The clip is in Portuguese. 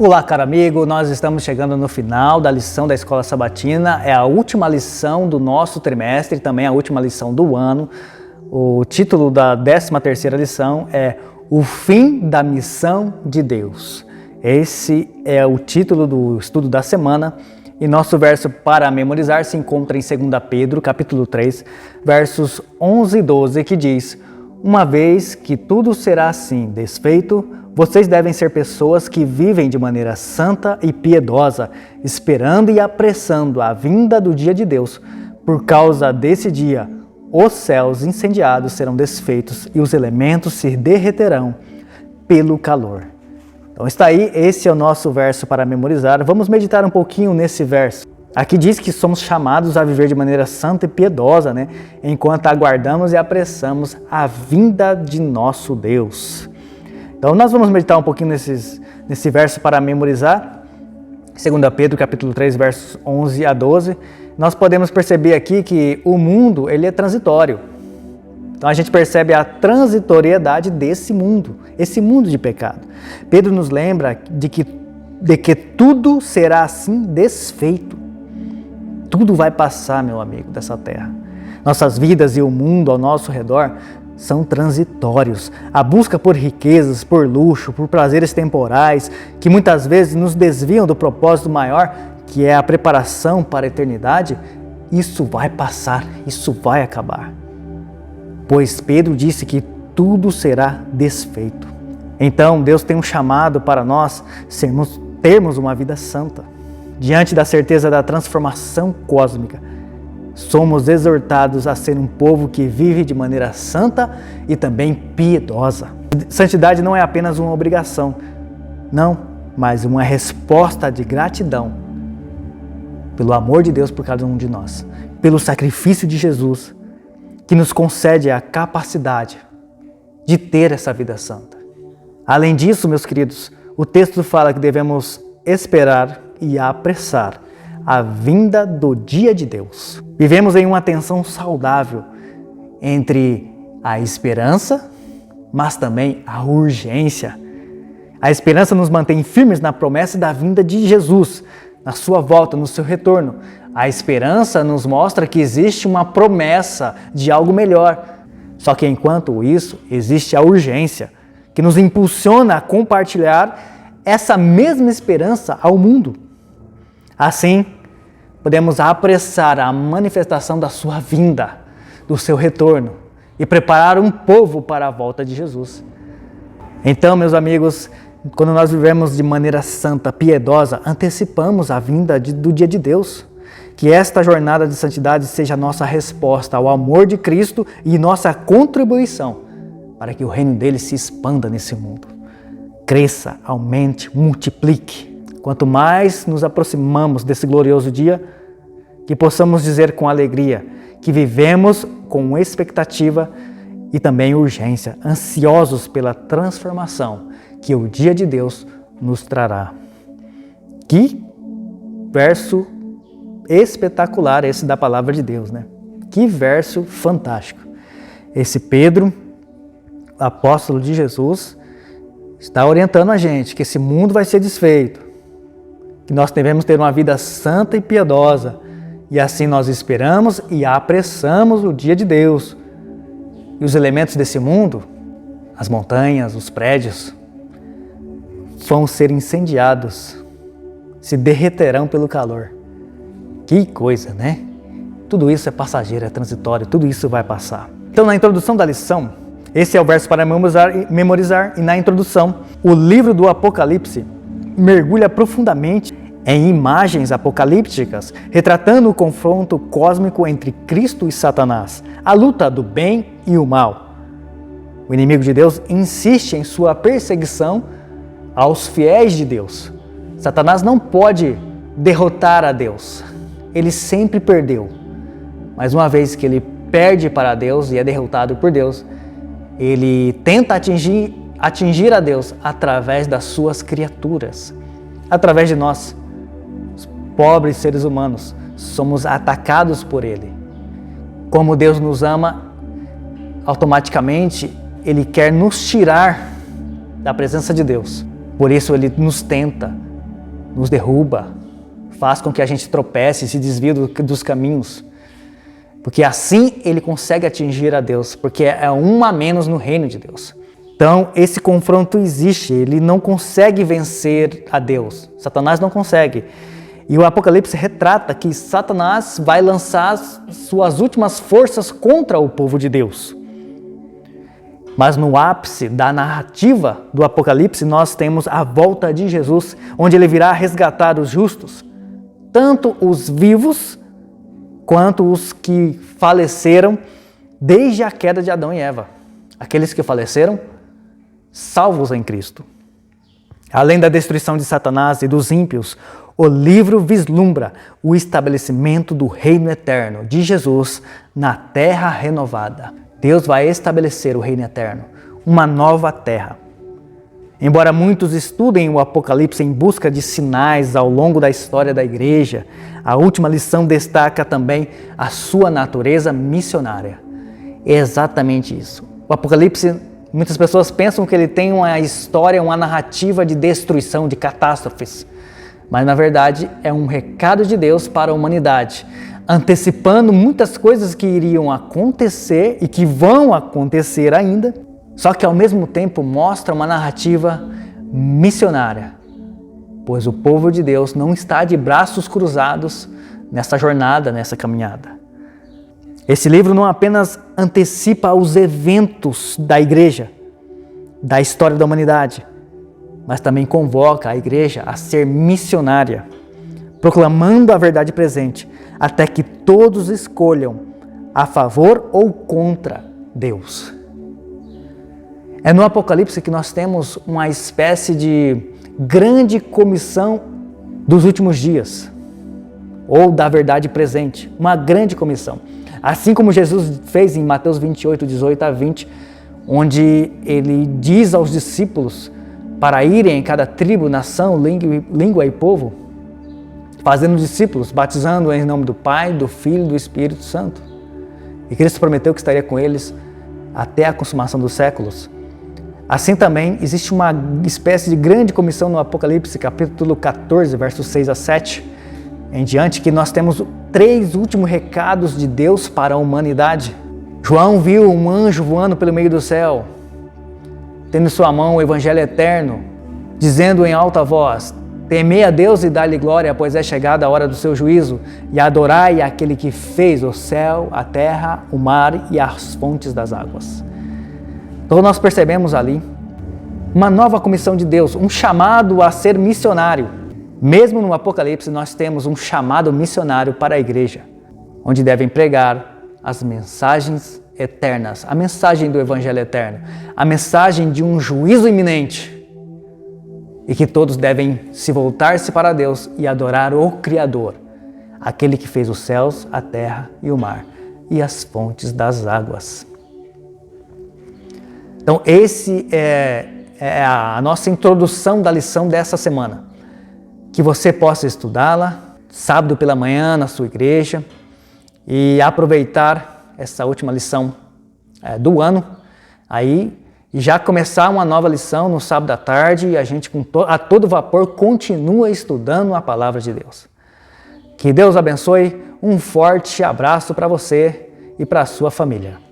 Olá, caro amigo, nós estamos chegando no final da lição da Escola Sabatina, é a última lição do nosso trimestre e também a última lição do ano. O título da 13ª lição é O Fim da Missão de Deus. Esse é o título do estudo da semana e nosso verso para memorizar se encontra em 2 Pedro, capítulo 3, versos 11 e 12, que diz: Uma vez que tudo será assim desfeito, vocês devem ser pessoas que vivem de maneira santa e piedosa, esperando e apressando a vinda do dia de Deus. Por causa desse dia, os céus incendiados serão desfeitos e os elementos se derreterão pelo calor. Então está aí, esse é o nosso verso para memorizar. Vamos meditar um pouquinho nesse verso. Aqui diz que somos chamados a viver de maneira santa e piedosa, enquanto aguardamos e apressamos a vinda de nosso Deus. Então nós vamos meditar um pouquinho nesse verso para memorizar. 2 Pedro capítulo 3, versos 11 a 12. Nós podemos perceber aqui que o mundo ele é transitório. Então a gente percebe a transitoriedade desse mundo, esse mundo de pecado. Pedro nos lembra de que tudo será assim desfeito. Tudo vai passar, meu amigo, dessa terra. Nossas vidas e o mundo ao nosso redor são transitórios. A busca por riquezas, por luxo, por prazeres temporais, que muitas vezes nos desviam do propósito maior, que é a preparação para a eternidade, isso vai passar, isso vai acabar. Pois Pedro disse que tudo será desfeito. Então Deus tem um chamado para nós termos uma vida santa. Diante da certeza da transformação cósmica, somos exortados a ser um povo que vive de maneira santa e também piedosa. Santidade não é apenas uma obrigação, não, mas uma resposta de gratidão pelo amor de Deus por cada um de nós, pelo sacrifício de Jesus, que nos concede a capacidade de ter essa vida santa. Além disso, meus queridos, o texto fala que devemos esperar e apressar a vinda do dia de Deus. Vivemos em uma tensão saudável entre a esperança, mas também a urgência. A esperança nos mantém firmes na promessa da vinda de Jesus, na sua volta, no seu retorno. A esperança nos mostra que existe uma promessa de algo melhor. Só que enquanto isso, existe a urgência, que nos impulsiona a compartilhar essa mesma esperança ao mundo. Assim, podemos apressar a manifestação da sua vinda, do seu retorno e preparar um povo para a volta de Jesus. Então, meus amigos, quando nós vivemos de maneira santa, piedosa, antecipamos a vinda do dia de Deus. Que esta jornada de santidade seja a nossa resposta ao amor de Cristo e nossa contribuição para que o reino dele se expanda nesse mundo. Cresça, aumente, multiplique. Quanto mais nos aproximamos desse glorioso dia, que possamos dizer com alegria que vivemos com expectativa e também urgência, ansiosos pela transformação que o dia de Deus nos trará. Que verso espetacular esse da palavra de Deus, Que verso fantástico. Esse Pedro, apóstolo de Jesus, está orientando a gente que esse mundo vai ser desfeito, que nós devemos ter uma vida santa e piedosa, e assim nós esperamos e apressamos o dia de Deus. E os elementos desse mundo, as montanhas, os prédios, vão ser incendiados, se derreterão pelo calor. Que coisa, Tudo isso é passageiro, é transitório, tudo isso vai passar. Então, na introdução da lição, esse é o verso para memorizar, e na introdução, o livro do Apocalipse mergulha profundamente em imagens apocalípticas, retratando o confronto cósmico entre Cristo e Satanás, a luta do bem e o mal. O inimigo de Deus insiste em sua perseguição aos fiéis de Deus. Satanás não pode derrotar a Deus, ele sempre perdeu. Mas uma vez que ele perde para Deus e é derrotado por Deus, ele tenta atingir a Deus através das suas criaturas, através de nós. Pobres seres humanos, somos atacados por Ele. Como Deus nos ama, automaticamente Ele quer nos tirar da presença de Deus. Por isso Ele nos tenta nos derruba, faz com que a gente tropece e se desvie dos caminhos. Porque assim ele consegue atingir a Deus, porque é um a menos no reino de Deus. Então esse confronto existe, ele não consegue vencer a Deus, Satanás não consegue. E o Apocalipse retrata que Satanás vai lançar suas últimas forças contra o povo de Deus. Mas no ápice da narrativa do Apocalipse nós temos a volta de Jesus, onde ele virá resgatar os justos, tanto os vivos quanto os que faleceram desde a queda de Adão e Eva. Aqueles que faleceram, salvos em Cristo. Além da destruição de Satanás e dos ímpios, o livro vislumbra o estabelecimento do reino eterno de Jesus na terra renovada. Deus vai estabelecer o reino eterno, uma nova terra. Embora muitos estudem o Apocalipse em busca de sinais ao longo da história da igreja, a última lição destaca também a sua natureza missionária. É exatamente isso. O Apocalipse, muitas pessoas pensam que ele tem uma história, uma narrativa de destruição, de catástrofes. Mas na verdade é um recado de Deus para a humanidade, antecipando muitas coisas que iriam acontecer e que vão acontecer ainda, só que ao mesmo tempo mostra uma narrativa missionária, pois o povo de Deus não está de braços cruzados nessa jornada, nessa caminhada. Esse livro não apenas antecipa os eventos da igreja, da história da humanidade, mas também convoca a igreja a ser missionária, proclamando a verdade presente, até que todos escolham a favor ou contra Deus. É no Apocalipse que nós temos uma espécie de grande comissão dos últimos dias, ou da verdade presente, uma grande comissão. Assim como Jesus fez em Mateus 28, 18 a 20, onde ele diz aos discípulos para irem em cada tribo, nação, língua e povo, fazendo discípulos, batizando em nome do Pai, do Filho e do Espírito Santo. E Cristo prometeu que estaria com eles até a consumação dos séculos. Assim também existe uma espécie de grande comissão no Apocalipse, capítulo 14, versos 6 a 7, em diante, que nós temos 3 últimos recados de Deus para a humanidade. João viu um anjo voando pelo meio do céu, tendo em sua mão o evangelho eterno, dizendo em alta voz: temei a Deus e dai-lhe glória, pois é chegada a hora do seu juízo, e adorai aquele que fez o céu, a terra, o mar e as fontes das águas. Então nós percebemos ali uma nova comissão de Deus, um chamado a ser missionário. Mesmo no Apocalipse nós temos um chamado missionário para a igreja, onde devem pregar as mensagens eternas, a mensagem do evangelho eterno, a mensagem de um juízo iminente, e que todos devem se voltar-se para Deus e adorar o Criador, aquele que fez os céus, a terra e o mar e as fontes das águas. Então esse é a nossa introdução da lição dessa semana. Que você possa estudá-la sábado pela manhã na sua igreja e aproveitar essa última lição do ano aí e já começar uma nova lição no sábado à tarde e a gente a todo vapor continua estudando a palavra de Deus. Que Deus abençoe, um forte abraço para você e para a sua família.